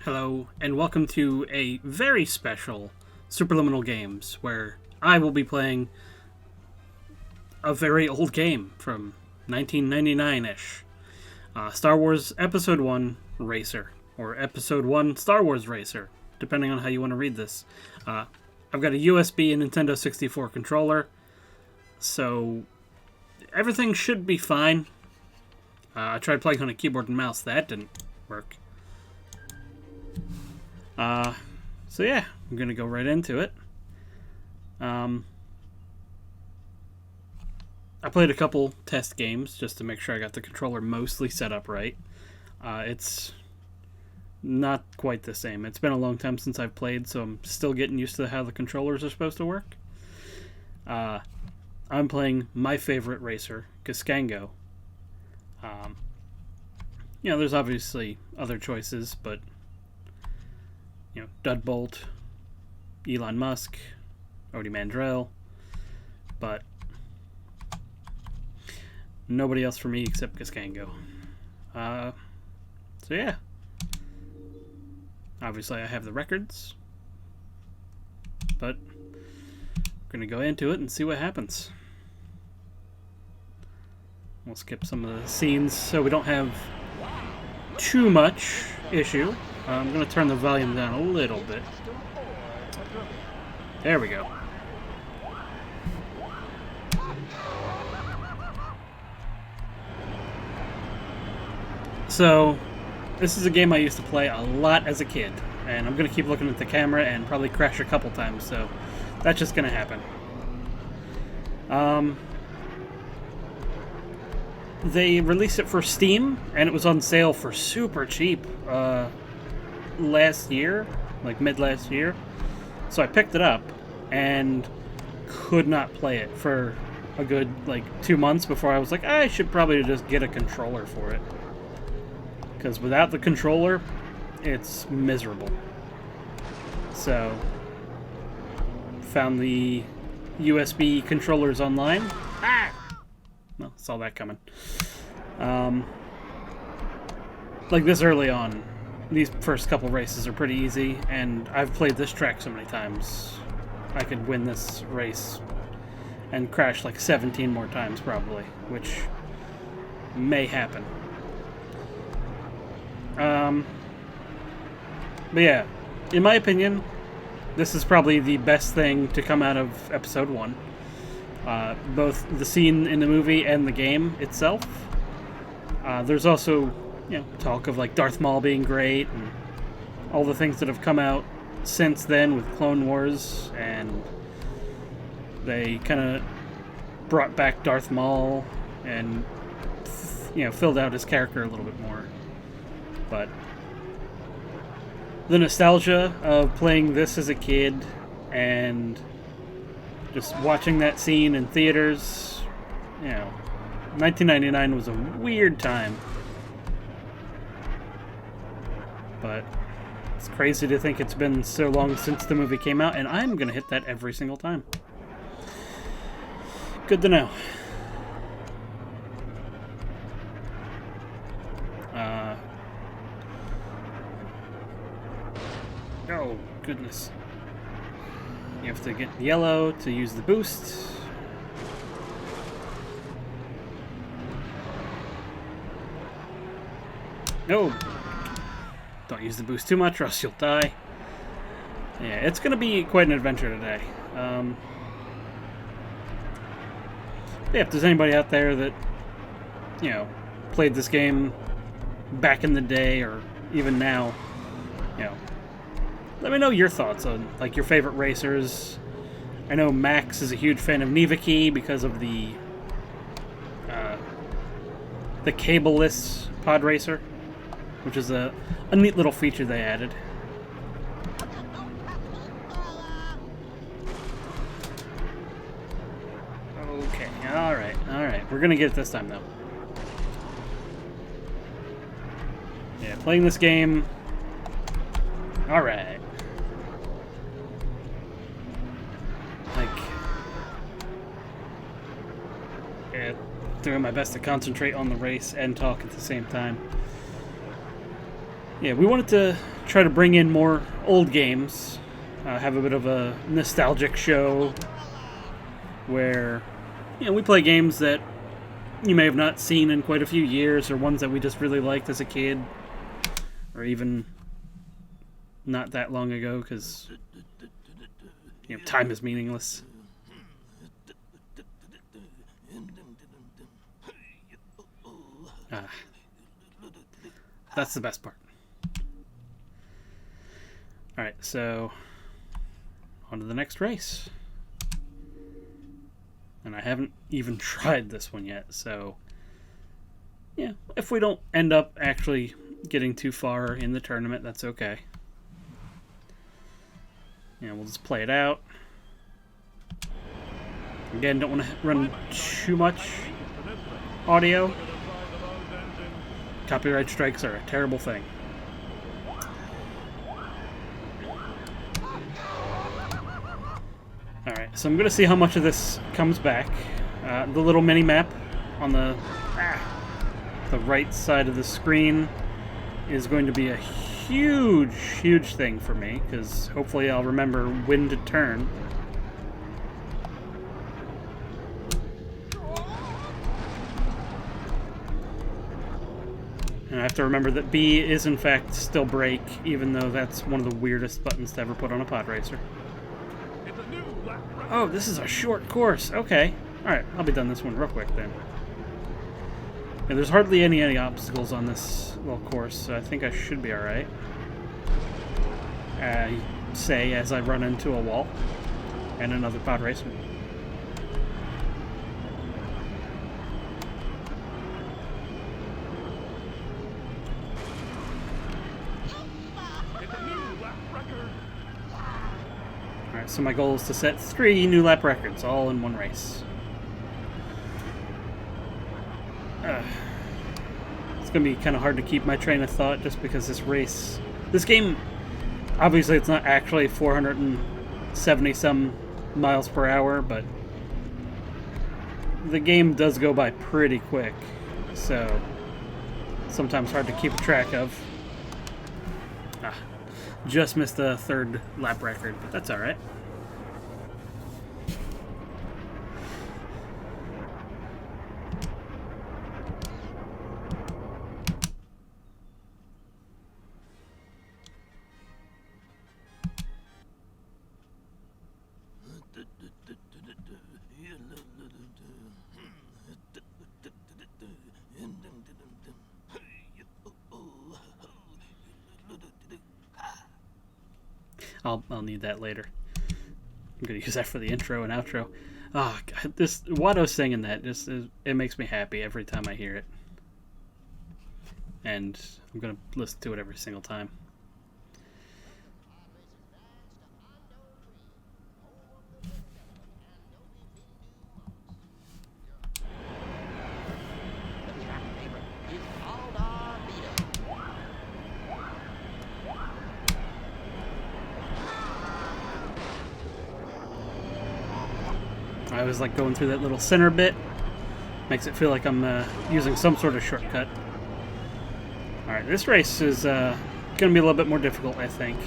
Hello, and welcome to a very special Superliminal Games, where I will be playing a very old game from 1999-ish. Star Wars Episode 1 Racer, or Episode 1 Star Wars Racer, depending on how you want to read this. I've got a USB and Nintendo 64 controller, so everything should be fine. I tried playing on a keyboard and mouse, that didn't work. So yeah, I'm gonna go right into it. I played a couple test games just to make sure I got the controller mostly set up right. It's not quite the same. It's been a long time since I've played, so I'm still getting used to how the controllers are supposed to work. I'm playing my favorite racer, Cascango. There's obviously other choices, but Dudbolt, Elon Musk, Odie Mandrell, but nobody else for me except Cascango. So yeah. Obviously I have the records, but we're going to go into it and see what happens. We'll skip some of the scenes so we don't have too much issue. I'm going to turn the volume down a little bit. There we go. So, this is a game I used to play a lot as a kid, and I'm going to keep looking at the camera and probably crash a couple times, so that's just going to happen. They released it for Steam, and it was on sale for super cheap last year, like mid last year. So I picked it up and could not play it for a good 2 months before I was like, I should probably just get a controller for it. Because without the controller, it's miserable. So, found the USB controllers online. Well, saw that coming. Like this early on, these first couple races are pretty easy, and I've played this track so many times. I could win this race and crash 17 more times probably, which may happen. But yeah, in my opinion, this is probably the best thing to come out of Episode 1. Both the scene in the movie and the game itself. There's also, talk of Darth Maul being great and all the things that have come out since then with Clone Wars, and they kind of brought back Darth Maul and filled out his character a little bit more. But the nostalgia of playing this as a kid and just watching that scene in theaters, 1999 was a weird time. But it's crazy to think it's been so long since the movie came out, and I'm going to hit that every single time. Good to know. Oh, goodness. You have to get yellow to use the boost. No! Don't use the boost too much or else you'll die. Yeah, it's going to be quite an adventure today. If there's anybody out there that, played this game back in the day or even now, let me know your thoughts on, your favorite racers. I know Max is a huge fan of Nivaki because of the cableless Podracer, which is a neat little feature they added. Okay, alright. We're gonna get it this time, though. Yeah, playing this game... Alright. doing my best to concentrate on the race and talk at the same time. Yeah, we wanted to try to bring in more old games, have a bit of a nostalgic show where, you know, we play games that you may have not seen in quite a few years, or ones that we just really liked as a kid, or even not that long ago, because, you know, time is meaningless. That's the best part. Alright, so on to the next race. And I haven't even tried this one yet, so yeah, if we don't end up actually getting too far in the tournament, that's okay. Yeah, we'll just play it out. Again, don't want to run too much audio. Copyright strikes are a terrible thing. Alright, so I'm going to see how much of this comes back. The little mini-map on the right side of the screen is going to be a huge, huge thing for me, because hopefully I'll remember when to turn. And I have to remember that B is in fact still brake, even though that's one of the weirdest buttons to ever put on a Podracer. Oh, this is a short course. Okay. Alright, I'll be done this one real quick then. Yeah, there's hardly any obstacles on this little course, so I think I should be alright. Say as I run into a wall and another Podracer. Alright, so my goal is to set 3 new lap records, all in one race. It's going to be kind of hard to keep my train of thought just because this game, obviously it's not actually 470 some miles per hour, but the game does go by pretty quick, so sometimes hard to keep track of. Just missed the 3rd lap record, but that's alright. I'll need that later. I'm gonna use that for the intro and outro. Oh God, this Watto singing that it makes me happy every time I hear it, and I'm gonna listen to it every single time. I always like going through that little center bit. Makes it feel like I'm using some sort of shortcut. Alright, this race is going to be a little bit more difficult, I think.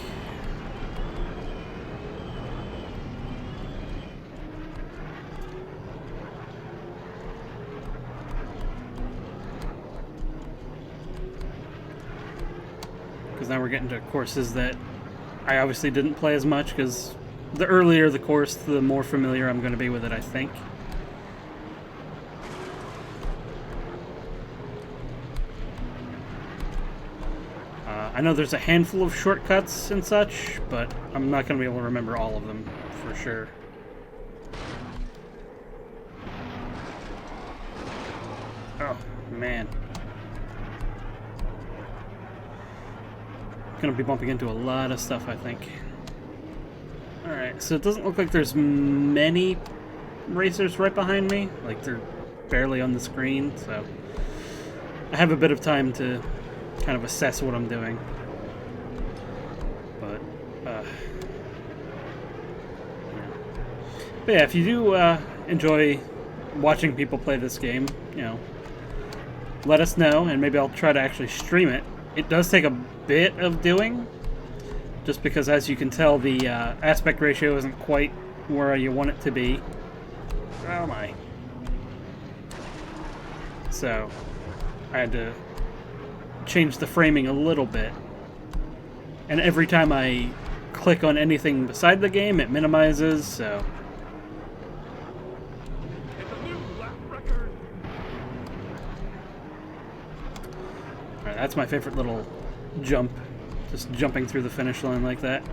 Because now we're getting to courses that I obviously didn't play as much, because the earlier the course, the more familiar I'm going to be with it, I think. I know there's a handful of shortcuts and such, but I'm not going to be able to remember all of them for sure. Oh, man. Going to be bumping into a lot of stuff, I think. Alright, so it doesn't look like there's many racers right behind me. Like, they're barely on the screen, so I have a bit of time to kind of assess what I'm doing. But yeah, if you do enjoy watching people play this game, you know, let us know, and maybe I'll try to actually stream it. It does take a bit of doing, just because, as you can tell, the aspect ratio isn't quite where you want it to be. Oh my. So, I had to change the framing a little bit. And every time I click on anything beside the game, it minimizes, so... Alright, that's my favorite little jump. Just jumping through the finish line like that.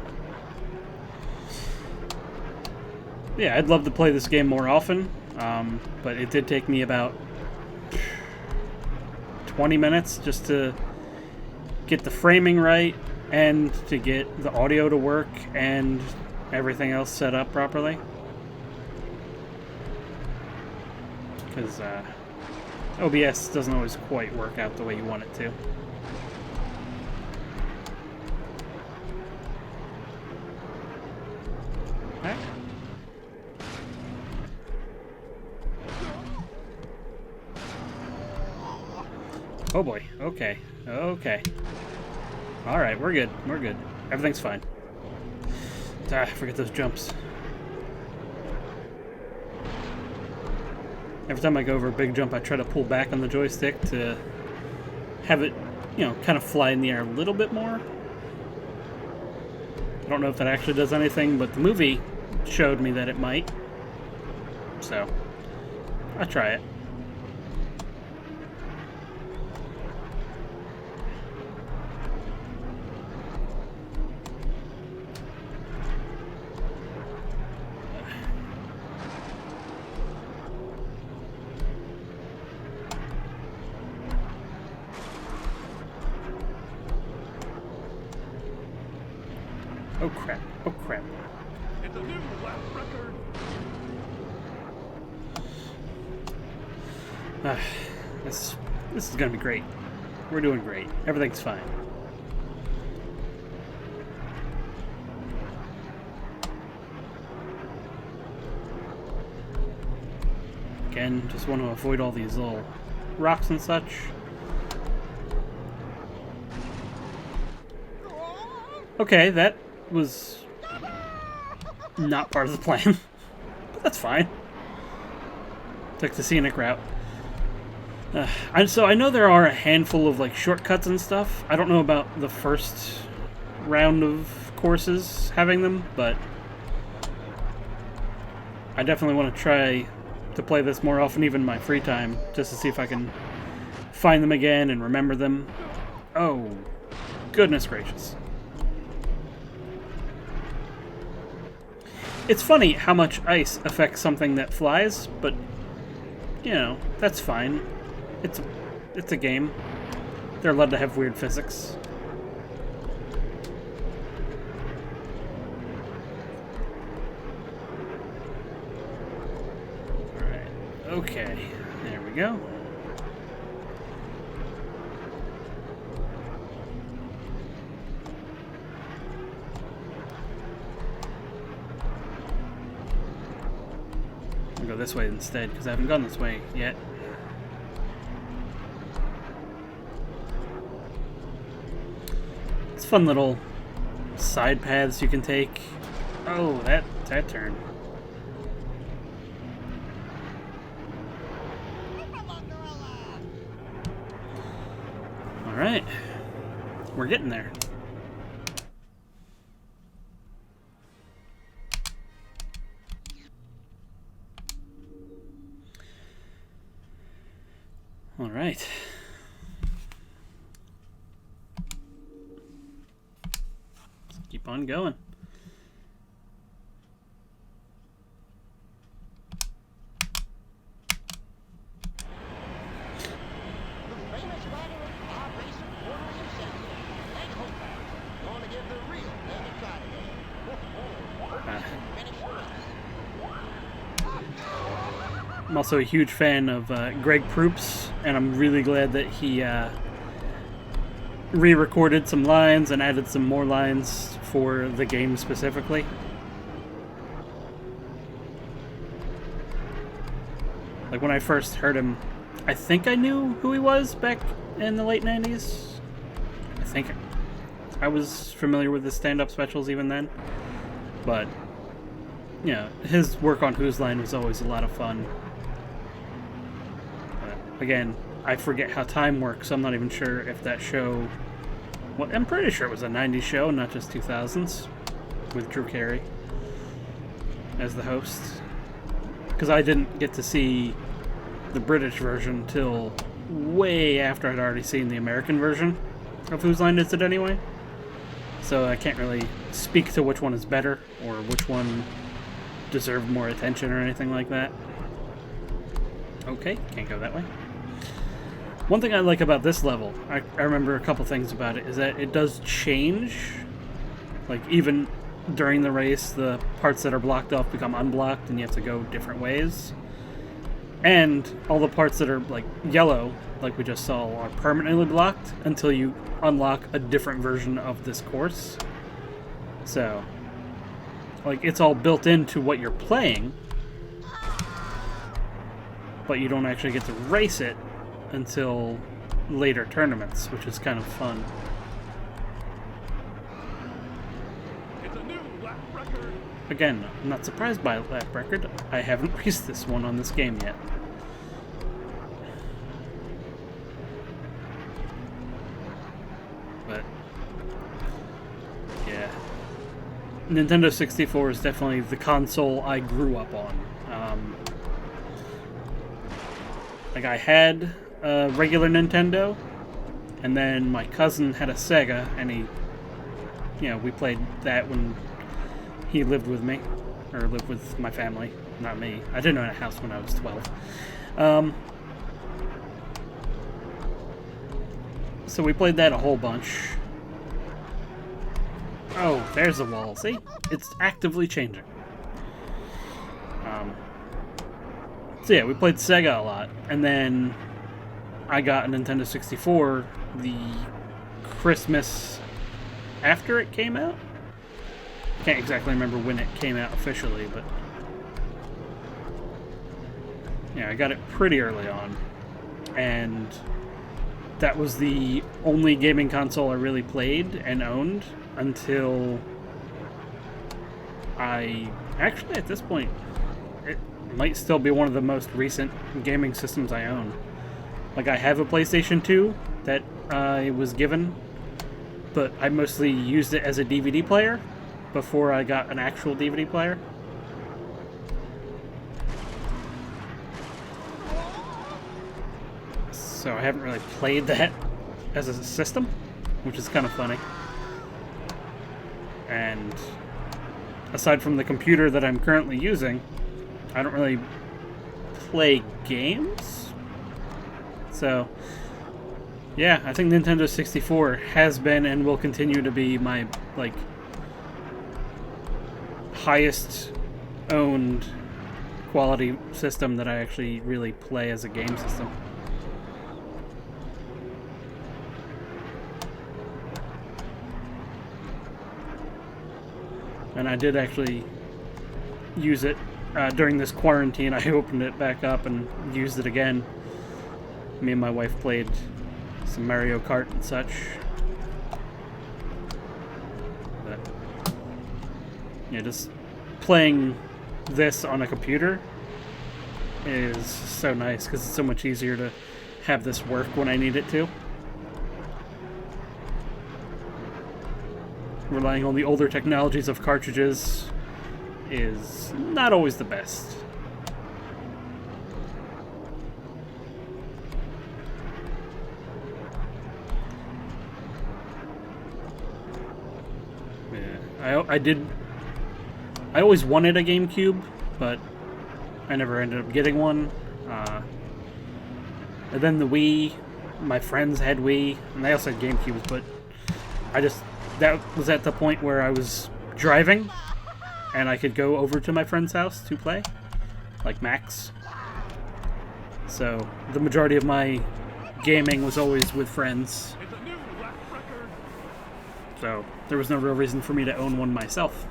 Yeah, I'd love to play this game more often, but it did take me about 20 minutes just to get the framing right and to get the audio to work and everything else set up properly. Because OBS doesn't always quite work out the way you want it to. Okay. Oh boy, okay, okay. Alright, we're good, we're good. Everything's fine. Ah, forget those jumps. Every time I go over a big jump, I try to pull back on the joystick to have it, you know, kind of fly in the air a little bit more. I don't know if that actually does anything, but the movie showed me that it might. So, I'll try it. Oh crap, oh crap. It's a new lap record. This is gonna be great. We're doing great. Everything's fine. Again, just want to avoid all these little rocks and such. Okay, that was not part of the plan. But that's fine. Took the scenic route. So I know there are a handful of like shortcuts and stuff. I don't know about the first round of courses having them, but I definitely want to try to play this more often, even in my free time, just to see if I can find them again and remember them. Oh, goodness gracious. It's funny how much ice affects something that flies, but, you know, that's fine. It's a game. They're allowed to have weird physics. Alright, okay. There we go. I'll go this way instead, because I haven't gone this way yet. It's fun little side paths you can take. Oh, that turn. Alright. We're getting there. All right. Let's keep on going. I'm also a huge fan of Greg Proops, and I'm really glad that he re-recorded some lines and added some more lines for the game specifically. Like, when I first heard him, I think I knew who he was back in the late 90s. I think I was familiar with his stand-up specials even then. But, you know, his work on Whose Line was always a lot of fun. But, again, I forget how time works, so I'm not even sure if that show... Well, I'm pretty sure it was a 90s show, not just 2000s, with Drew Carey as the host. Because I didn't get to see the British version till way after I'd already seen the American version of Whose Line Is It Anyway? So I can't really speak to which one is better, or which one deserved more attention or anything like that. Okay, can't go that way. One thing I like about this level, I remember a couple things about it, is that it does change. Like, even during the race, the parts that are blocked off become unblocked, and you have to go different ways. And all the parts that are, like, yellow, like we just saw, are permanently blocked until you unlock a different version of this course. So, like, it's all built into what you're playing, but you don't actually get to race it until later tournaments, which is kind of fun. It's a new lap record. Again, I'm not surprised by a lap record. I haven't raced this one on this game yet. But, yeah. Nintendo 64 is definitely the console I grew up on. Like, I had a regular Nintendo, and then my cousin had a Sega, and we played that when he lived with me, or lived with my family, not me. I didn't own a house when I was 12. So we played that a whole bunch. Oh, there's a wall. See? It's actively changing. So yeah, we played Sega a lot, and then I got a Nintendo 64 the Christmas after it came out. Can't exactly remember when it came out officially, but yeah, I got it pretty early on, and that was the only gaming console I really played and owned until actually at this point, it might still be one of the most recent gaming systems I own. Like, I have a PlayStation 2 that I was given, but I mostly used it as a DVD player before I got an actual DVD player. So I haven't really played that as a system, which is kind of funny. And aside from the computer that I'm currently using, I don't really play games. So, yeah, I think Nintendo 64 has been and will continue to be my, like, highest owned quality system that I actually really play as a game system. And I did actually use it during this quarantine. I opened it back up and used it again. Me and my wife played some Mario Kart and such. But, yeah, just playing this on a computer is so nice because it's so much easier to have this work when I need it to. Relying on the older technologies of cartridges is not always the best. Yeah, I always wanted a GameCube, but I never ended up getting one. And then the Wii, my friends had Wii, and they also had GameCubes, but that was at the point where I was driving, and I could go over to my friend's house to play, like Max. So the majority of my gaming was always with friends. It's a new lap record. So there was no real reason for me to own one myself.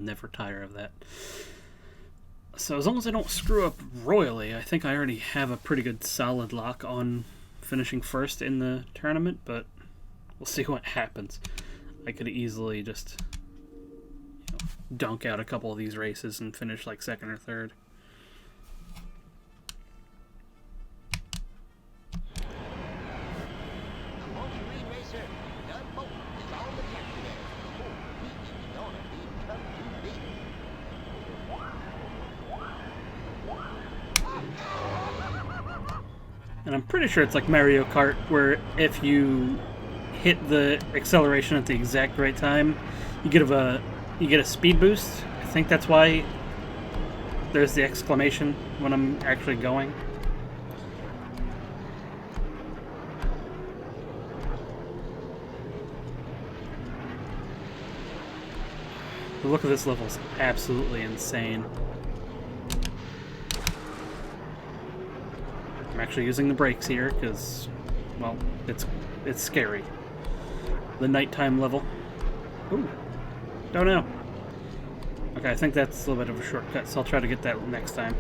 never tire of that. So as long as I don't screw up royally, I think I already have a pretty good solid lock on finishing first in the tournament, but we'll see what happens. I could easily just dunk out a couple of these races and finish like second or third. And I'm pretty sure it's like Mario Kart, where if you hit the acceleration at the exact right time, you get a speed boost. I think that's why there's the exclamation when I'm actually going. The look of this level is absolutely insane. I'm actually using the brakes here because, well, it's scary. The nighttime level. Ooh, don't know. Okay, I think that's a little bit of a shortcut, so I'll try to get that next time.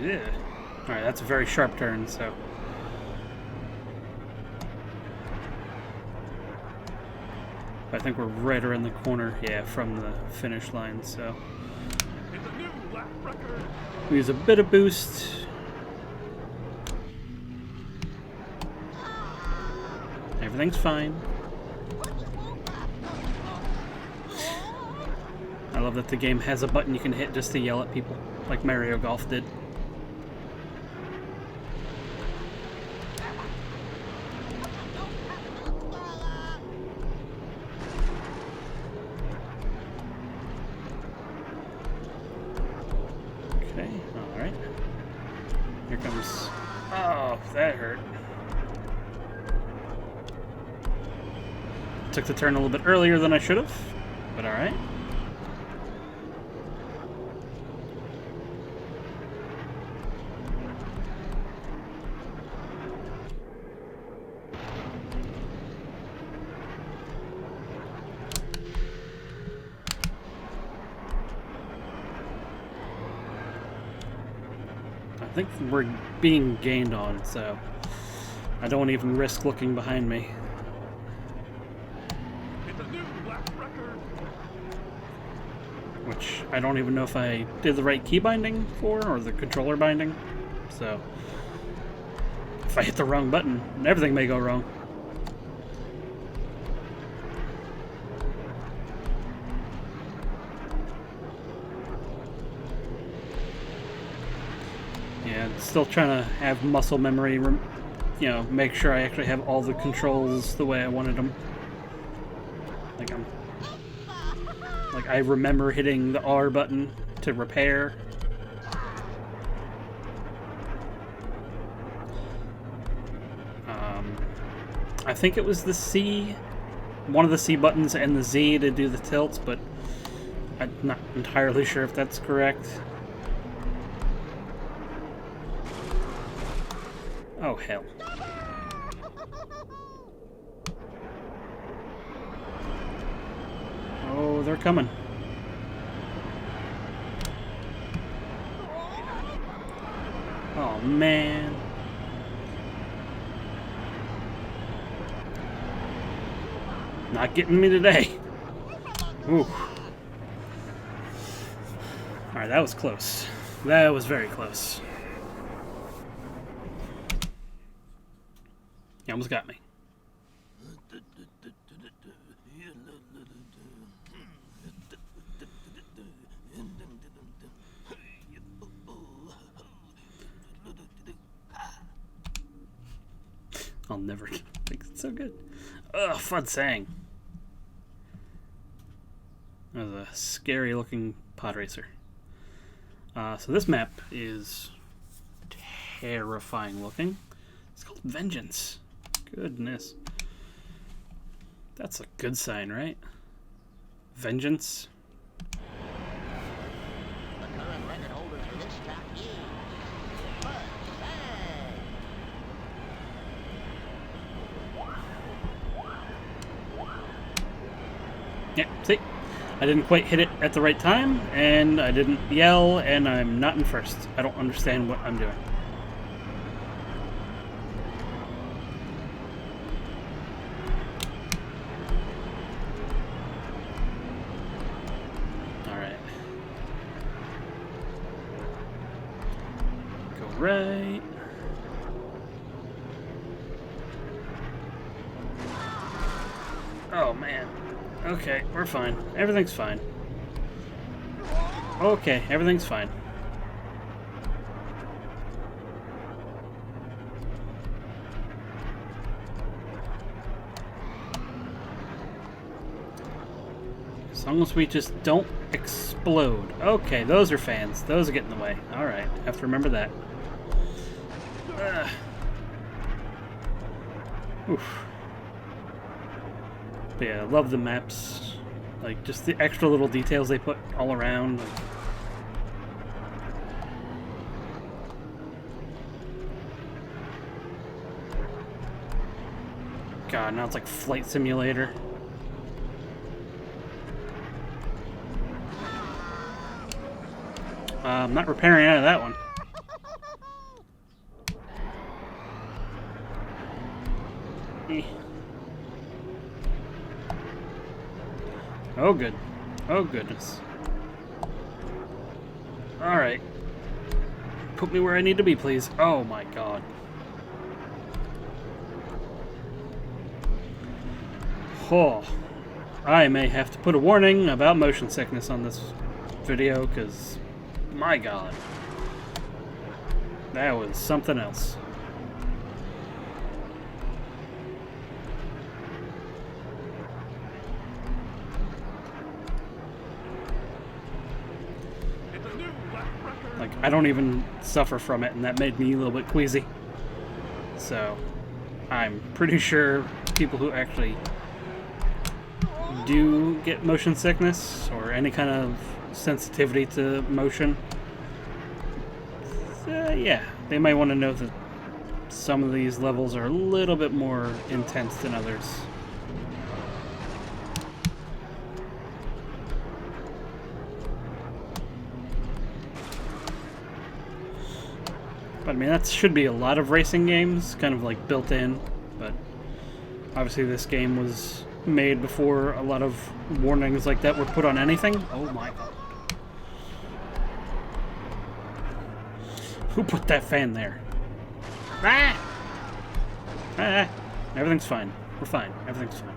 Yeah. Alright, that's a very sharp turn, so... I think we're right around the corner, yeah, from the finish line, so... It's a new lap record. We use a bit of boost. Everything's fine. I love that the game has a button you can hit just to yell at people, like Mario Golf did. Okay, alright. Here comes... Oh, that hurt. Took the turn a little bit earlier than I should have, but alright. I think we're being gained on, so I don't even risk looking behind me. It's a new lap record. Which I don't even know if I did the right key binding for, or the controller binding. So if I hit the wrong button, everything may go wrong. Yeah, still trying to have muscle memory, you know, make sure I actually have all the controls the way I wanted them. Like I remember hitting the R button to repair. I think it was the C, one of the C buttons and the Z to do the tilts, but I'm not entirely sure if that's correct. Oh, hell. Oh, they're coming. Oh, man. Not getting me today. Ooh. Alright, that was close. That was very close. You almost got me. I'll never think it's so good. Ugh, Fud sang. That was a scary looking Podracer. So this map is terrifying looking. It's called Vengeance. Goodness. That's a good sign, right? Vengeance. Yeah, see? I didn't quite hit it at the right time, and I didn't yell, and I'm not in first. I don't understand what I'm doing. Alright. Go right. Oh, man. Okay, we're fine. Everything's fine. Okay, everything's fine. As long as we just don't explode. Okay, those are fans. Those are getting in the way. Alright, have to remember that. Oof. But yeah, I love the maps. Like, just the extra little details they put all around. Like, God, now it's like Flight Simulator. I'm not repairing out of that one. Eh. Oh, good. Oh, goodness. Alright. Put me where I need to be, please. Oh, my God. Oh. I may have to put a warning about motion sickness on this video, because, my God. That was something else. Like, I don't even suffer from it, and that made me a little bit queasy. So, I'm pretty sure people who actually do get motion sickness, or any kind of sensitivity to motion, yeah, they might want to know that some of these levels are a little bit more intense than others. But I mean, that should be a lot of racing games, kind of like built in, but obviously this game was made before a lot of warnings like that were put on anything. Oh my God. Who put that fan there? Ah! Ah! Everything's fine. We're fine. Everything's fine.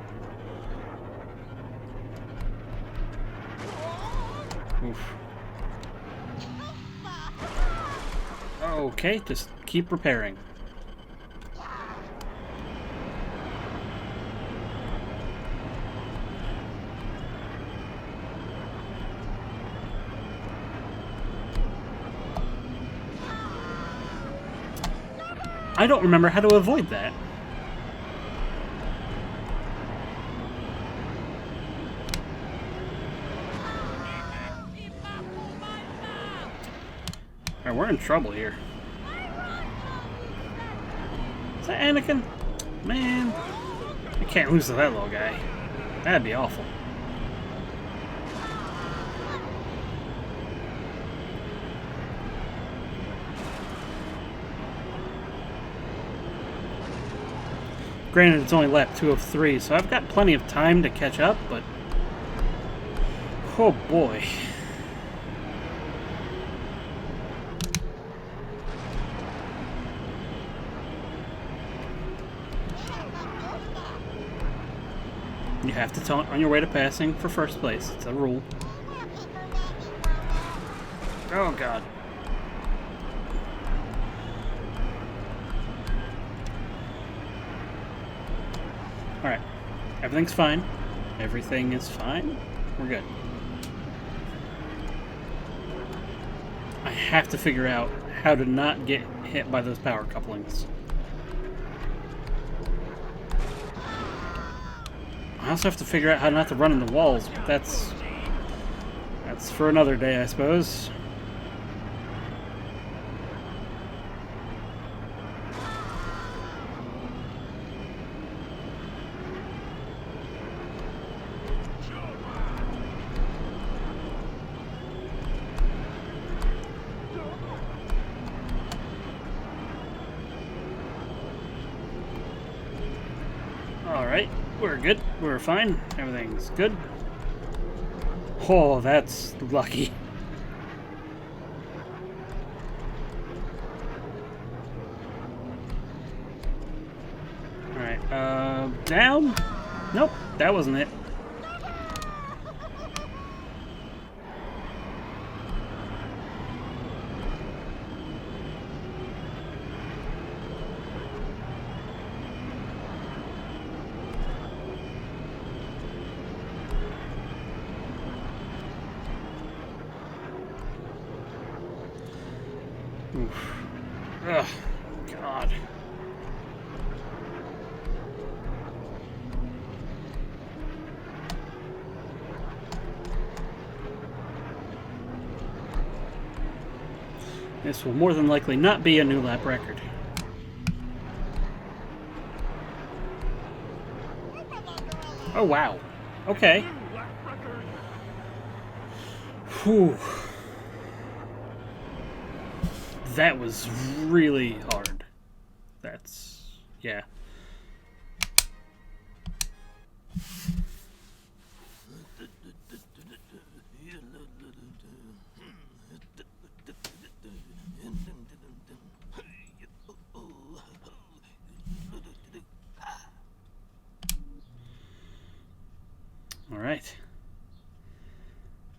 Oof. Okay, just keep repairing. I don't remember how to avoid that. Alright, we're in trouble here. Is that Anakin? Man, I can't lose to that little guy. That'd be awful. Granted, it's only lap 2 of 3, so I've got plenty of time to catch up, but... oh boy. You have to taunt on your way to passing for first place. It's a rule. Oh, God. Alright. Everything's fine. Everything is fine. We're good. I have to figure out how to not get hit by those power couplings. I also have to figure out how not to run into walls, but that's for another day, I suppose. Alright, we're good. We're fine. Everything's good. Oh, that's lucky. Alright, down? Nope, that wasn't it. Oof. Ugh, God. This will more than likely not be a new lap record. Oh, wow. Okay. New lap record. Whew. That was really hard. That's... yeah. Alright.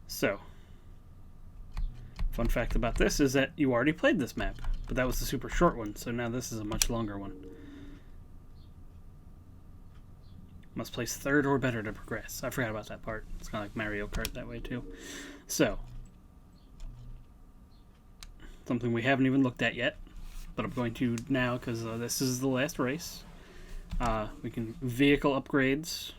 So, fun fact about this is that you already played this map, but that was the super short one, so now this is a much longer one. Must place third or better to progress. I forgot about that part. It's kind of like Mario Kart that way too. So, something we haven't even looked at yet, but I'm going to now because this is the last race. We can vehicle upgrades.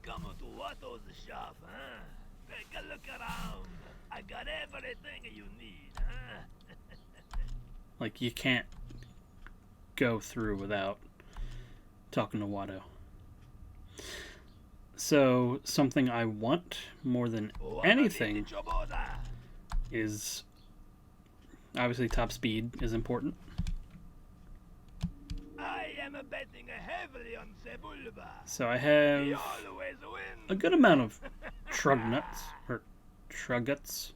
Welcome to Watto's shop, huh? Take a look around. I got everything you need, huh? Like, you can't go through without talking to Watto. So, something I want more than anything is... obviously, top speed is important. I am betting heavily on Sebulba. So I have He always wins. a good amount of Trug nuts, or Truguts.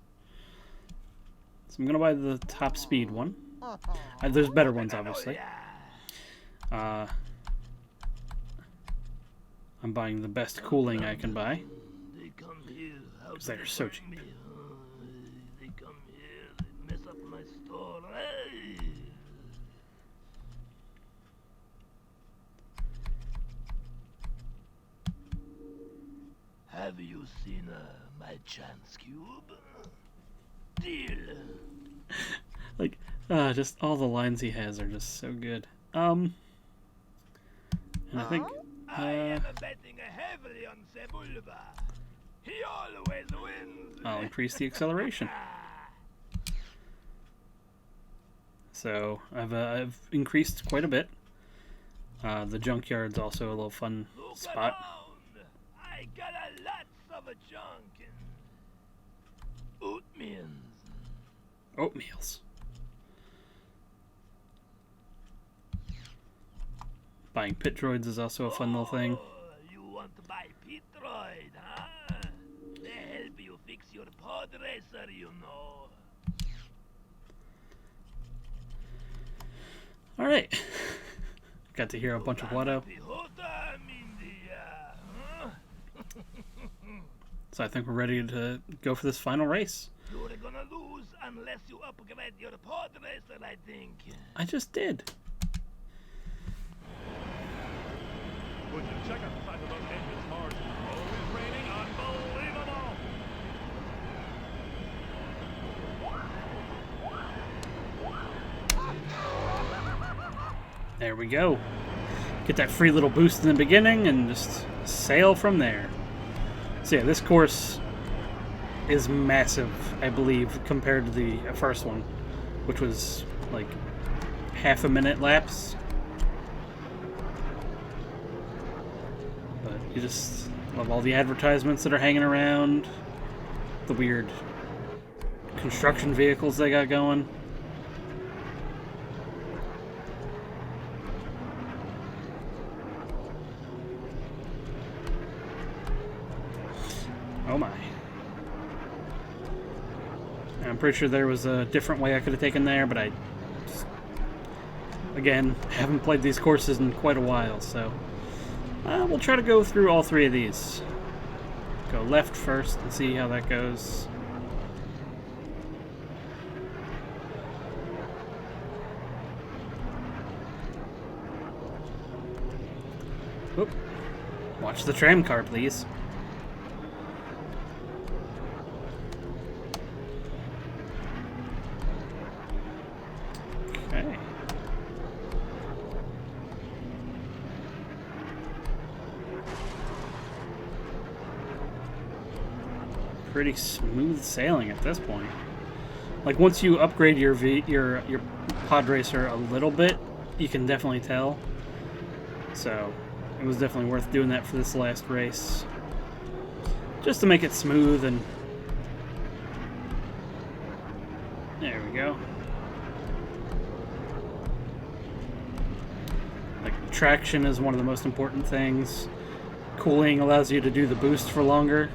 So I'm going to buy the top speed one. There's better ones, obviously. I'm buying the best cooling I can buy. They come here. Because they're so cheap. They come here. They mess up my store. Hey. Have you seen my chance cube? Deal. Like, just all the lines he has are just so good. And I think... I am betting heavily on Sebulba. He always wins. I'll increase the acceleration. So, I've increased quite a bit. The junkyard's also a little fun Look spot. around. I got a lot of junk and oatmeals. Oatmeals. Buying pit droids is also a fun little thing. Oh, you want to buy Petroid, huh? They help you fix your Podracer, you know. Alright. Got to hear a bunch of Watto. So I think we're ready to go for this final race. You're gonna lose unless you upgrade your Podracer, I think. I just did. Would you check out the size of those engines, Marge? Always raining, unbelievable! There we go. Get that free little boost in the beginning and just sail from there. So yeah, this course is massive, I believe, compared to the first one, which was like half a minute laps. But you just love all the advertisements that are hanging around, the weird construction vehicles they got going. I'm pretty sure there was a different way I could have taken there, but I again, haven't played these courses in quite a while, so we'll try to go through all 3 of these. Go left first and see how that goes. Oop. Watch the tram car, please. Okay. Pretty smooth sailing at this point. Like once you upgrade your Podracer a little bit, you can definitely tell. So it was definitely worth doing that for this last race, just to make it smooth. And there we go. Like traction is one of the most important things. Cooling allows you to do the boost for longer,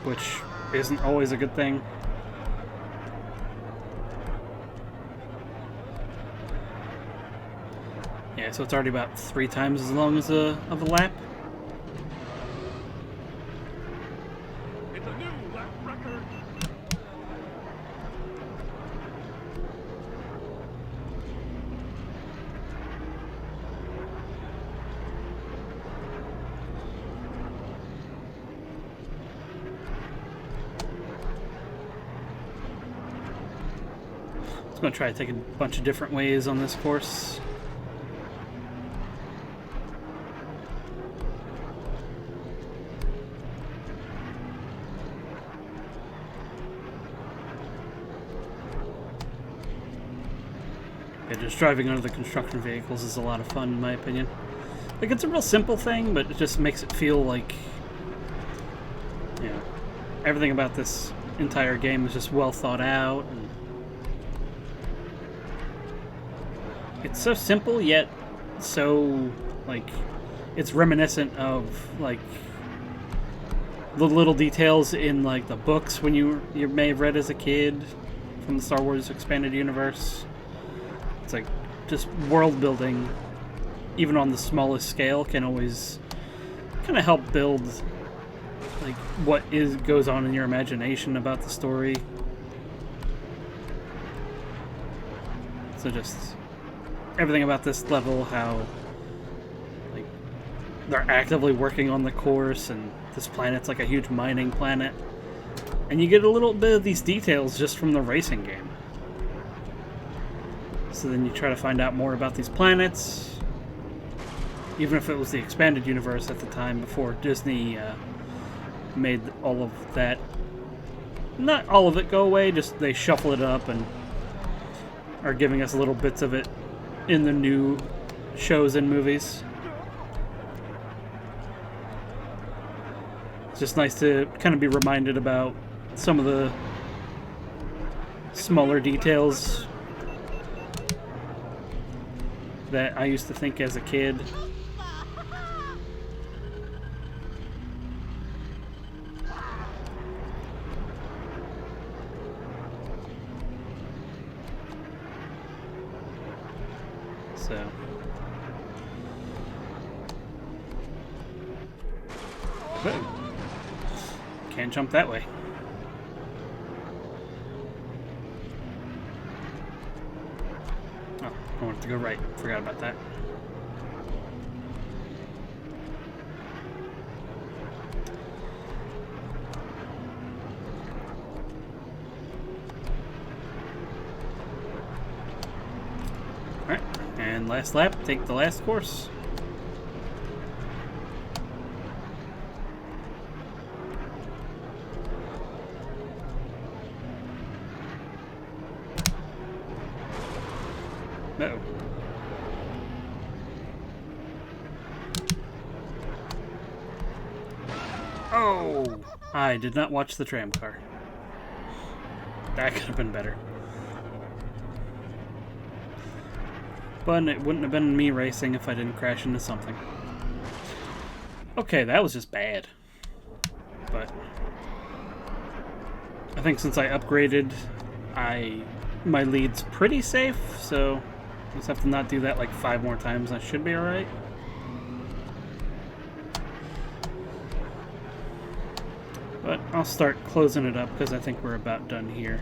which isn't always a good thing. Yeah, so it's already about 3 times as long as of a lap. It's a new lap record. I'm going to try to take a bunch of different ways on this course. Yeah, just driving under the construction vehicles is a lot of fun, in my opinion. Like, it's a real simple thing, but it just makes it feel like, you know, everything about this entire game is just well thought out. And it's so simple, yet so, like, it's reminiscent of, like, the little details in, like, the books when you may have read as a kid from the Star Wars Expanded Universe. It's like, just world building, even on the smallest scale, can always kind of help build, like, what goes on in your imagination about the story. So just everything about this level, how, like, they're actively working on the course, and this planet's like a huge mining planet, and you get a little bit of these details just from the racing game. So then you try to find out more about these planets, even if it was the expanded universe at the time before Disney made all of that. Not all of it go away, just they shuffle it up and are giving us little bits of it in the new shows and movies. It's just nice to kind of be reminded about some of the smaller details that I used to think as a kid. So whoa. Can't jump that way. I wanted to go right. Forgot about that. Alright, and last lap, take the last course. No. Oh! I did not watch the tram car. That could have been better. But it wouldn't have been me racing if I didn't crash into something. Okay, that was just bad. But I think since I upgraded, my lead's pretty safe, so I just have to not do that like 5 more times. I should be alright. But I'll start closing it up because I think we're about done here.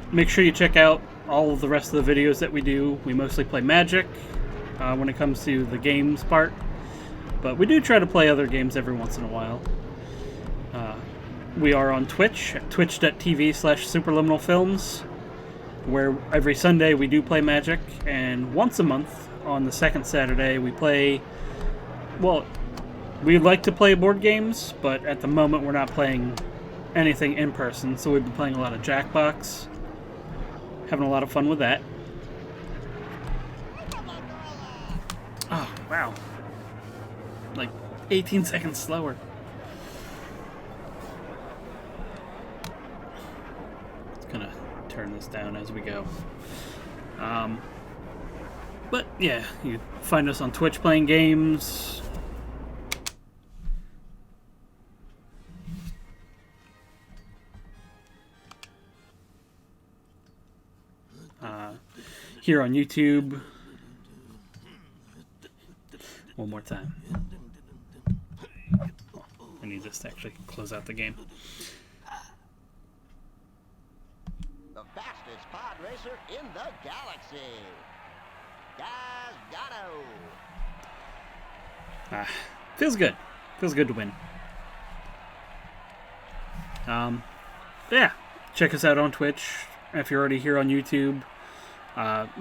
Make sure you check out all of the rest of the videos that we do. We mostly play Magic when it comes to the games part, but we do try to play other games every once in a while. We are on Twitch at twitch.tv/superliminalfilms, where every Sunday we do play Magic, and once a month on the second Saturday we play, well, we like to play board games, but at the moment we're not playing anything in person, so we've been playing a lot of Jackbox, having a lot of fun with that. Oh, wow. Like 18 seconds slower. Gonna turn this down as we go. But yeah, you find us on Twitch playing games. Here on YouTube. One more time. Oh, I need this to actually close out the game. The fastest Podracer in the galaxy. Gazgano. Feels good. Feels good to win. Yeah, check us out on Twitch. If you're already here on YouTube,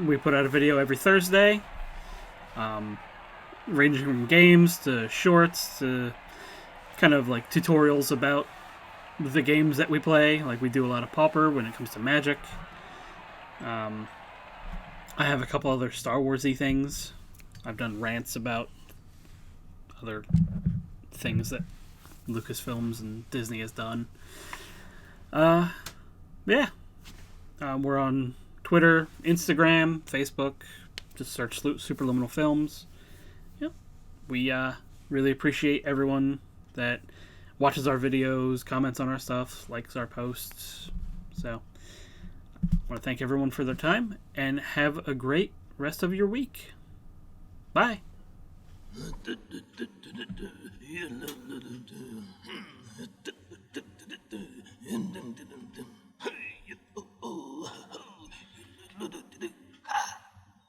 we put out a video every Thursday, ranging from games to shorts to kind of like tutorials about the games that we play. Like, we do a lot of Pauper when it comes to Magic. I have a couple other Star Wars-y things. I've done rants about other things that Lucasfilms and Disney has done. Yeah. We're on Twitter, Instagram, Facebook. Just search Superliminal Films. Yep. We really appreciate everyone that watches our videos, comments on our stuff, likes our posts. So, I want to thank everyone for their time, and have a great rest of your week. Bye.